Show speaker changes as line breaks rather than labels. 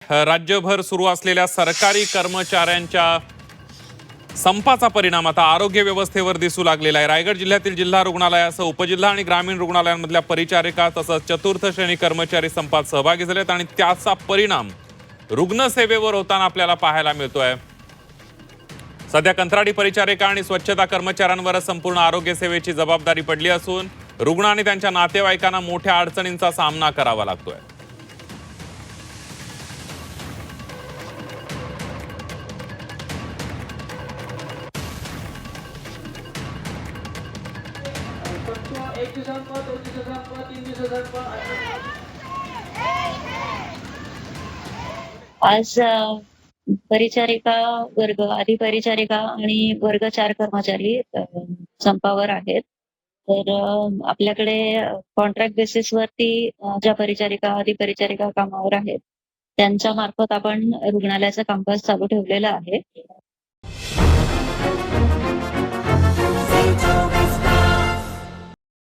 राज्यभर सुरू असलेल्या सरकारी कर्मचाऱ्यांच्या संपाचा परिणाम आता आरोग्य व्यवस्थेवर दिसू लागलेला आहे। रायगड जिल्ह्यातील जिल्हा रुग्णालयासह उपजिल्हा आणि ग्रामीण रुग्णालयांमधल्या परिचारिका तसंच चतुर्थ श्रेणी कर्मचारी संपात सहभागी झालेत आणि त्याचा परिणाम रुग्णसेवेवर होताना आपल्याला पाहायला मिळतोय। सध्या कंत्राटी परिचारिका आणि स्वच्छता कर्मचाऱ्यांवर संपूर्ण आरोग्य सेवेची जबाबदारी पडली असून रुग्ण आणि त्यांच्या नातेवाईकांना मोठ्या अडचणींचा सामना करावा लागतोय।
एक दिवसांपा 2 दिवसांपा 3 दिवसांपा
आज परिचारिका वर्ग, अधिपरिचारिका आणि वर्ग 4 कर्मचारी संपावर आहेत। तर आपल्याकडे कॉन्ट्रॅक्ट बेसिसवरती ज्या परिचारिका, अधिपरिचारिका कामावर आहेत, त्यांच्या मार्फत आपण रुग्णालयाचं कामकाज चालू ठेवलेलं आहे।